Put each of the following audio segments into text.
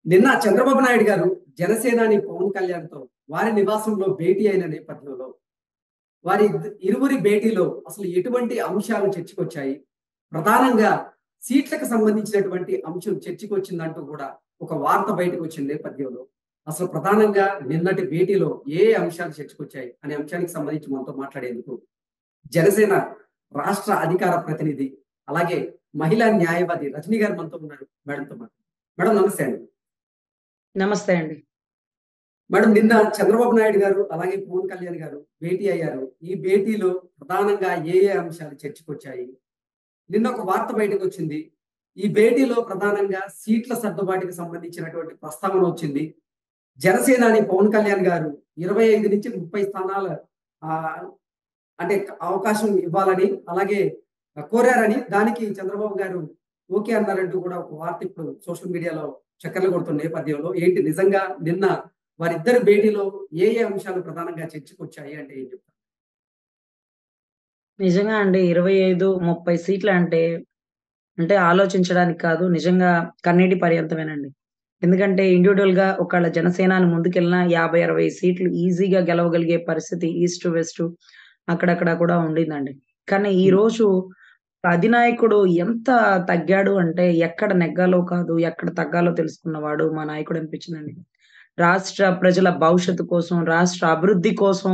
నిన్న చంద్రబాబు నాయుడు గారు జనసేనాని పవన్ కళ్యాణ్‌తో వారి నివాసంలో భేటీ అయిన నేపథ్యంలో ఇరువురి భేటీలో అసలు ఎటువంటి అంశాలు చర్చకొచ్చాయి? ప్రధానంగా సీట్లకు సంబంధించినటువంటి అంశం చర్చకొచ్చిందంటూ కూడా ఒక వార్త బయటకొచ్చిన నేపథ్యంలో అసలు ప్రధానంగా నిన్నటి భేటీలో ఏ అంశాలు చర్చకొచ్చాయి అనే అంశానికి సంబంధించి మనతో మాట్లాడేందుకు జనసేన రాష్ట్ర అధికార ప్రతినిధి, అలాగే మహిళా న్యాయవాది రజనీ గారు మనతో ఉన్నారు. మేడంతో మాట్లాడదాం. మేడం నమస్తే అండి. నమస్తే అండి. మేడం నిన్న చంద్రబాబు నాయుడు గారు, అలాగే పవన్ కళ్యాణ్ గారు భేటీ అయ్యారు. ఈ భేటీలో ప్రధానంగా ఏ అంశాలు చర్చకొచ్చాయి? నిన్న ఒక వార్త బయటకొచ్చింది. ఈ భేటీలో ప్రధానంగా సీట్ల సర్దుబాటుకి సంబంధించినటువంటి ప్రస్తావన వచ్చింది. జనసేనాని పవన్ కళ్యాణ్ గారు 25-30 స్థానాల ఆహ్, అంటే అవకాశం ఇవ్వాలని, అలాగే కోరారని, దానికి చంద్రబాబు గారు ఓకే అన్నారంటూ కూడా ఒక వార్త ఇప్పుడు సోషల్ మీడియాలో చక్కర్లు కొడుతున్న నేపథ్యంలో ఏంటి నిజంగా నిన్న వారిద్దరి భేటీలో ఏ అంశాలు ప్రధానంగా చర్చకొచ్చాయి అంటే ఏం చెప్తారు? నిజంగా అండి 25, 30 సీట్లంటే అంటే ఆలోచించడానికి కాదు. నిజంగా కన్నీటి పర్యంతమేనండి. ఎందుకంటే ఇండివిడ్యువల్‌గా ఒకళ్ళ జనసేనాని ముందుకెళ్ళినా 50, 60 సీట్లు ఈజీగా గెలవగలిగే పరిస్థితి ఈస్ట్, వెస్ట్ అక్కడక్కడ కూడా ఉండిందండి. కానీ హ్మ్. ఈరోజు అధినాయకుడు ఎంత తగ్గాడు అంటే ఎక్కడ నెగ్గాలో కాదు, ఎక్కడ తగ్గాలో తెలుసుకున్నవాడు మా నాయకుడు అనిపించిందండి. రాష్ట్ర ప్రజల భవిష్యత్తు కోసం, రాష్ట్ర అభివృద్ధి కోసం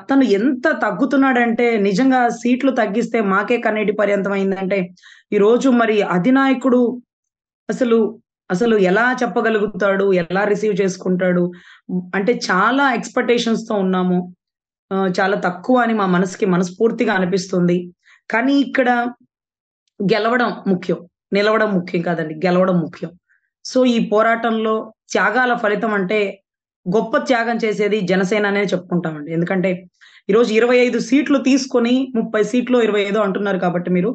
తను ఎంత తగ్గుతున్నాడంటే నిజంగా సీట్లు తగ్గిస్తే మాకే కన్నీటి పర్యంతం అయిందంటే, ఈరోజు మరి అధినాయకుడు అసలు, అసలు ఎలా చెప్పగలుగుతాడు? ఎలా రిసీవ్ చేసుకుంటాడు? అంటే చాలా ఎక్స్‌పెక్టేషన్స్‌తో ఉన్నాము. చాలా తక్కువ అని మా మనసుకి మనస్ఫూర్తిగా అనిపిస్తుంది. కానీ ఇక్కడ గెలవడం ముఖ్యం. నిలవడం ముఖ్యం కాదండి. గెలవడం ముఖ్యం. సో, ఈ పోరాటంలో త్యాగాల ఫలితం అంటే గొప్ప త్యాగం చేసేది జనసేన అనే చెప్పుకుంటామండి. ఎందుకంటే ఈరోజు 25 సీట్లు తీసుకొని 30 సీట్లో 25 అంటున్నారు కాబట్టి మీరు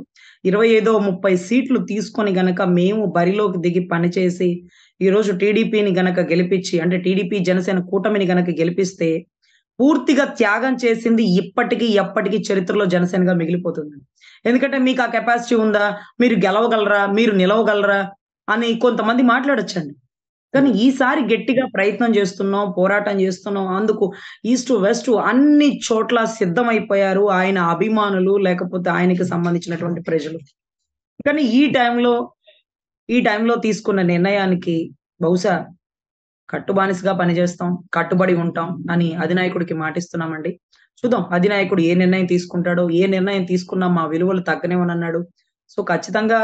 25, 30 సీట్లు తీసుకొని గనక మేము బరిలోకి దిగి పనిచేసి ఈరోజు టీడీపీని గనక గెలిపించి అంటే టీడీపీ జనసేన కూటమిని గనక గెలిపిస్తే పూర్తిగా త్యాగం చేసింది ఇప్పటికి, ఎప్పటికి చరిత్రలో జనసేనగా మిగిలిపోతుంది. ఎందుకంటే మీకు ఆ కెపాసిటీ ఉందా? మీరు గెలవగలరా? మీరు నిలవగలరా? అని కొంతమంది మాట్లాడొచ్చండి. కానీ హ్మ్. ఈసారి గట్టిగా ప్రయత్నం చేస్తున్నాం, పోరాటం చేస్తున్నాం. అందుకు ఈస్ట్, వెస్ట్ అన్ని చోట్ల సిద్ధమైపోయారు. ఆయన అభిమానులు లేకపోతే ఆయనకి సంబంధించినటువంటి ప్రజలు. కానీ ఈ టైంలో తీసుకున్న నిర్ణయానికి బహుశా కట్టుబానిసగా పనిచేస్తాం, కట్టుబడి ఉంటాం అని అధినాయకుడికి మాటిస్తున్నామండి. చూద్దాం అధినాయకుడు ఏ నిర్ణయం తీసుకుంటాడో, ఏ నిర్ణయం తీసుకున్నా మా విలువలు తగ్గనివ్వనన్నాడు. సో, ఖచ్చితంగా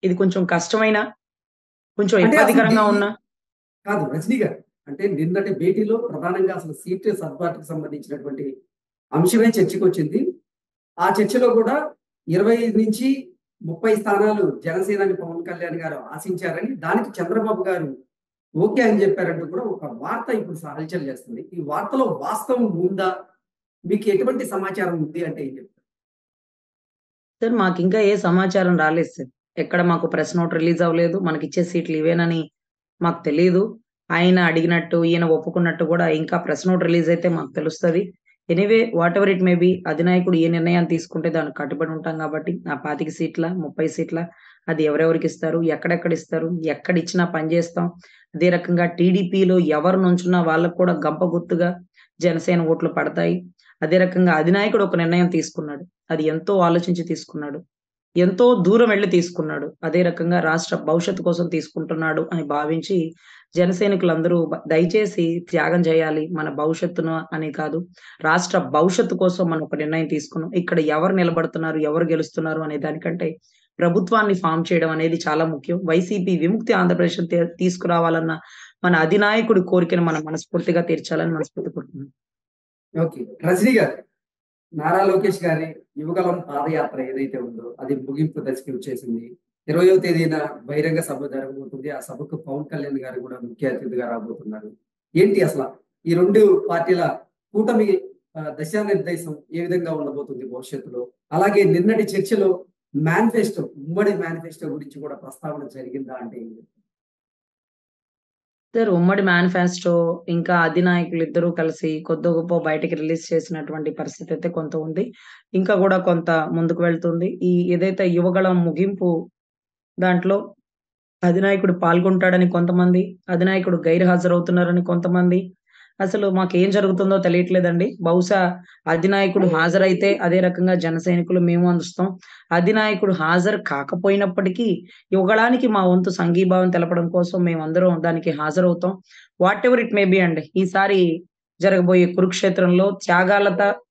ఇది కొంచెం కష్టమైన, కొంచెం అంటే అసలు ఇబ్బందికరంగా ఉన్న కాదు రజనీ గారు. అంటే నిన్నటి భేటీలో ప్రధానంగా అసలు సీట్ల సర్దుబాటుకు సంబంధించినటువంటి అంశమే చర్చకొచ్చింది. ఆ చర్చలో కూడా 25-30 స్థానాలు జనసేనాని పవన్ కళ్యాణ్ గారు ఆశించారని, దానికి చంద్రబాబు గారు ఓకే అని చెప్పారంటూ కూడా ఒక వార్త ఇప్పుడు హల్చల్ చేస్తుంది. ఈ వార్తలో వాస్తవం ఉందా? మీకు ఎటువంటి సమాచారం ఉంది అంటే ఏం చెప్తారు? సార్ మాకింకా ఏ సమాచారం రాలేదు సార్. ఎక్కడ మాకు ప్రెస్ నోట్ రిలీజ్ అవ్వలేదు. మనకిచ్చే సీట్లు ఇవేనని మాకు తెలీదు. ఆయన అడిగినట్టు, ఈయన ఒప్పుకున్నట్టు గూడా ఇంకా ప్రెస్ నోట్ రిలీజ్ అయితే మాకు తెలుస్తది. Anyway whatever it may be అధినాయకుడు ఏ నిర్ణయాన్ని తీసుకుంటే దానికి కట్టుబడి ఉంటాం గాబట్టి, ఆ 25 సీట్ల, 30 సీట్ల అది ఎవరెవరికిస్తారు? ఎక్కడెక్కడిస్తారు? ఎక్కడిచ్చినా పని జేస్తాం. అదే రకంగా టీడీపీలో ఎవరు నుంచున్నా వాళ్ళకి కూడా గంప గుర్తుగా జనసేన ఓట్లు పడతాయి. అదే రకంగా అధినాయకుడు ఒక నిర్ణయం తీసుకున్నాడు. అది ఎంతో ఆలోచించి తీసుకున్నాడు. ఎంతో దూరం వెళ్లి తీసుకున్నాడు. అదే రకంగా రాష్ట్ర భవిష్యత్తు కోసం తీసుకుంటున్నాడు అని భావించి జన సైనికులందరూ దయచేసి త్యాగం చేయాలి. మన భవిష్యత్తును అని కాదు. రాష్ట్ర భవిష్యత్తు కోసం మనం ఒక నిర్ణయం తీసుకున్నాం. ఇక్కడ ఎవరు నిలబడుతున్నారు, ఎవరు గెలుస్తున్నారు అనే దానికంటే ప్రభుత్వాన్ని ఫార్మ్ చేయడం అనేది చాలా ముఖ్యం. వైసీపీ విముక్తి ఆంధ్రప్రదేశ్‌ని తీసుకురావాలన్న మన అధినాయకుడి కోరికను మనం మనస్ఫూర్తిగా తీర్చాలని మనస్ఫూర్తిగా కోరుకుంటున్నాను. ఓకే. రజనీ గారు, నారా లోకేష్ గారి యువగళం పాదయాత్ర ఏదైతే ఉందో అది ముగింపు దశకి వచ్చేసింది. 20వ తేదీన బహిరంగ సభ జరగబోతుంది. ఆ సభకు పవన్ కళ్యాణ్ గారు కూడా ముఖ్య అతిథిగా రాబోతున్నారు. ఏంటి అసల ఈ 2 పార్టీల కూటమి దిశానిర్దేశం ఏ విధంగా ఉండబోతుంది భవిష్యత్తులో? అలాగే నిన్నటి చర్చలో ఉమ్మడి మేనిఫెస్టో గురించి కూడా ప్రస్తావన జరిగిందా అంటే ఏం చెప్తారు? సార్ ఉమ్మడి మేనిఫెస్టో ఇంకా అధినాయకులిద్దరూ కలిసి కొద్దో గొప్పో బయటికి రిలీజ్ చేసినటువంటి పరిస్థితయితే కొంత ఉంది. ఇంకా గూడా కొంత ముందుకు వెళ్తుంది. ఏదైతే యువగళం ముగింపు దాంట్లో అధినాయకుడు పాల్గొంటాడని కొంతమంది, అధినాయకుడు గైర్హాజరవుతున్నారని కొంతమంది. అసలు మాకేం జరుగుతుందో తెలియట్లేదండి. బహుశా అధినాయకుడు హాజరైతే అదే రకంగా జన సైనికులు మేము అందుస్తాం. అధినాయకుడు హాజరు కాకపోయినప్పటికీ యుగళానికి మా వంతు సంఘీభావం తెలపడం కోసం మేమందరం దానికి హాజరవుతాం. వాటెవర్ ఇట్ మే బీ అండి. ఈసారి జరగబోయే కురుక్షేత్రంలో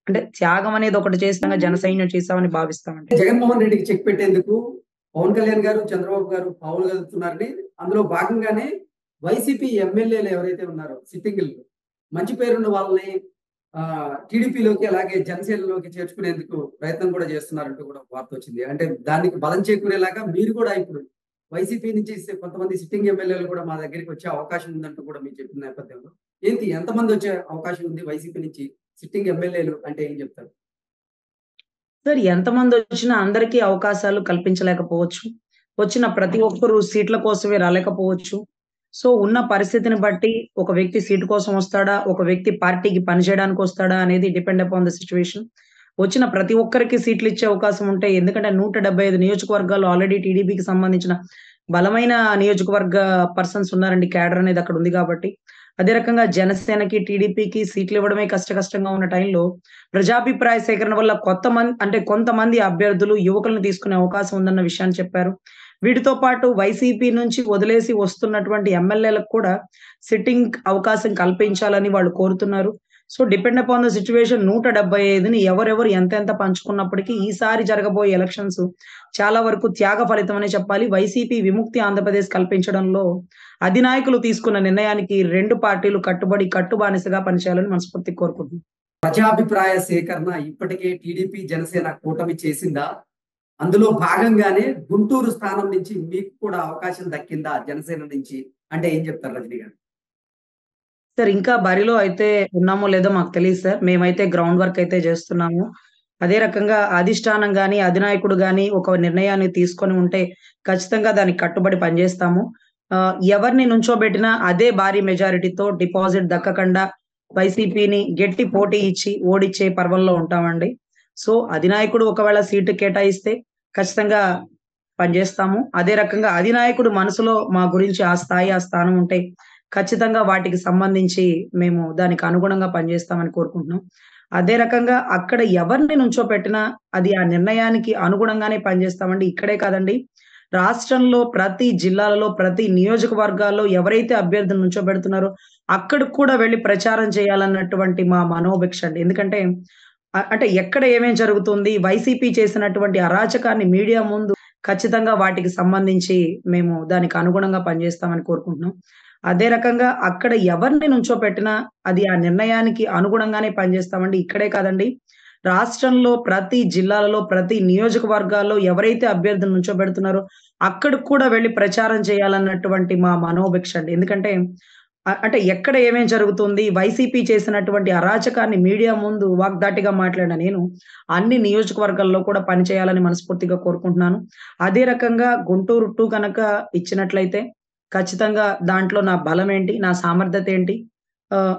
అంటే త్యాగం అనేది ఒకటి చేసినంగా జన సైన్యం చేశామని భావిస్తామండి. జగన్మోహన్ రెడ్డికి చెక్ పెట్టేందుకు పవన్ కళ్యాణ్ గారు, చంద్రబాబు గారు పావులు కదుపుతున్నారని, అందులో భాగంగానే వైసీపీ ఎమ్మెల్యేలు ఎవరైతే ఉన్నారో సిట్టింగులు మంచి పేరున్న వాళ్ళని టీడీపీలోకి అలాగే జనసేనలోకి చేర్చుకునేందుకు ప్రయత్నం కూడా చేస్తున్నారంటూ కూడా వార్త వచ్చింది. అంటే దానికి బలం చేకూరేలాగా మీరు కూడా ఇప్పుడు వైసీపీ నుంచి కొంతమంది సిట్టింగ్ ఎమ్మెల్యేలు కూడా మా దగ్గరికి వచ్చే అవకాశం ఉందంటూ కూడా మీరు చెప్పిన నేపథ్యంలో ఎంతమంది వచ్చే అవకాశం ఉంది వైసీపీ నుంచి సిట్టింగ్ ఎమ్మెల్యేలు అంటే ఏం చెప్తారు? సార్ ఎంతమందొచ్చినా అందరికీ అవకాశాలు కల్పించలేకపోవచ్చు. వచ్చిన ప్రతి ఒక్కరు సీట్ల కోసమే రాలేకపోవచ్చు. సో, ఉన్న పరిస్థితిని బట్టి ఒక వ్యక్తి సీటు కోసం వస్తాడా? ఒక వ్యక్తి పార్టీకి పనిచేయడానికొస్తాడా? అనేది డిపెండ్ అపాన్ ద సిట్యుయేషన్. వచ్చిన ప్రతి ఒక్కరికి సీట్లిచ్చే అవకాశం ఉంటే ఎందుకంటే 175 నియోజకవర్గాల్లో ఆల్రెడీ టీడీపీకి సంబంధించిన బలమైన నియోజకవర్గ పర్సన్స్ ఉన్నారండి. క్యాడర్ అనేది అక్కడ ఉంది కాబట్టి. అదే రకంగా జనసేనకి, టీడీపీకి సీట్లివ్వడమే కష్టంగా ఉన్న టైంలో ప్రజాభిప్రాయ సేకరణ వల్ల కొంతమంది అభ్యర్థులు, యువకులను తీసుకునే అవకాశం ఉందన్న విషయాన్ని చెప్పారు. వీటితో పాటు వైసీపీ నుంచి వదిలేసి వస్తున్నటువంటి ఎమ్మెల్యేలకు కూడా సిట్టింగ్ అవకాశం కల్పించాలని వాళ్ళు కోరుతున్నారు. So, depend upon the situation 175ని ఎవరెవరు ఎంతెంత పంచుకున్నప్పటికీ ఈసారి జరగబోయే ఎలక్షన్స్ చాలా వరకు త్యాగ ఫలితం అనే చెప్పాలి. వైసీపీ విముక్తి ఆంధ్రప్రదేశ్ కల్పించడంలో అధినాయకులు తీసుకున్న నిర్ణయానికి 2 పార్టీలు కట్టుబానిసగా పనిచేయాలని మనస్ఫూర్తిగా కోరుకుంటున్నాం. ప్రజాభిప్రాయ సేకరణ ఇప్పటికే టీడీపీ జనసేన కూటమి చేసిందా? అందులో భాగంగానే గుంటూరు స్థానం నుంచి మీకు కూడా అవకాశం దక్కిందా జనసేన నుంచి? అంటే ఏం చెప్తారు రజనీ గారు? సార్ ఇంకా బరిలో అయితే ఉన్నామో లేదో మాకు తెలీదు సార్. మేమైతే గ్రౌండ్ వర్క్ అయితే చేస్తున్నాము. అదే రకంగా అధిష్టానం గాని, అధినాయకుడు గాని ఒక నిర్ణయాన్ని తీసుకొని ఉంటే ఖచ్చితంగా దానికి కట్టుబడి పనిచేస్తాము. ఎవరిని నుంచోబెట్టినా అదే భారీ మెజారిటీతో డిపాజిట్ దక్కకుండా వైసీపీని గట్టి పోటీ ఇచ్చి ఓడించే పర్వంలో ఉంటామండి. సో, అధినాయకుడు ఒకవేళ సీటు కేటాయిస్తే ఖచ్చితంగా పనిచేస్తాము. అదే రకంగా అధినాయకుడు మనసులో మా గురించి ఆ స్థాయి, ఆ స్థానం ఉంటే ఖచ్చితంగా వాటికి సంబంధించి మేము దానికి అనుగుణంగా పనిచేస్తామని కోరుకుంటున్నాం. అదే రకంగా అక్కడ ఎవరిని నుంచోపెట్టినా అది ఆ నిర్ణయానికి అనుగుణంగానే పనిచేస్తామండి. ఇక్కడే కాదండి, రాష్ట్రంలో ప్రతి జిల్లాలలో, ప్రతి నియోజకవర్గాల్లో ఎవరైతే అభ్యర్థులు నుంచోబెడుతున్నారో అక్కడికి కూడా వెళ్లి ప్రచారం చేయాలన్నటువంటి మా మనోభిక్ష అండి. ఎందుకంటే అంటే ఎక్కడ ఏమేం జరుగుతుంది, వైసీపీ చేసినటువంటి అరాచకాన్ని మీడియా ముందు ఖచ్చితంగా వాటికి సంబంధించి మేము దానికి అనుగుణంగా పనిచేస్తామని కోరుకుంటున్నాం. అదే రకంగా అక్కడ ఎవరిని నుంచోపెట్టినా అది ఆ నిర్ణయానికి అనుగుణంగానే పనిచేస్తామండి. ఇక్కడే కాదండి, రాష్ట్రంలో ప్రతి జిల్లాలలో, ప్రతి నియోజకవర్గాల్లో ఎవరైతే అభ్యర్థులు నుంచోబెడుతున్నారో అక్కడికి కూడా వెళ్లి ప్రచారం చేయాలన్నటువంటి మా మనోభిక్ష అండి. ఎందుకంటే అంటే ఎక్కడ ఏమేం జరుగుతుంది, వైసీపీ చేసినటువంటి అరాచకాన్ని మీడియా ముందు వాగ్దాటిగా మాట్లాడిన నేను అన్ని నియోజకవర్గాల్లో కూడా పనిచేయాలని మనస్ఫూర్తిగా కోరుకుంటున్నాను. అదే రకంగా గుంటూరు 2 గనక ఇచ్చినట్లయితే ఖచ్చితంగా దాంట్లో నా బలమేంటి, నా సామర్థ్యత ఏంటి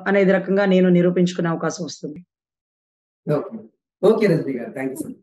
అనేది రకంగా నేను నిరూపించుకునే అవకాశం వస్తుంది. ఓకే. ఓకే రజనీ గారు. Thank you so much.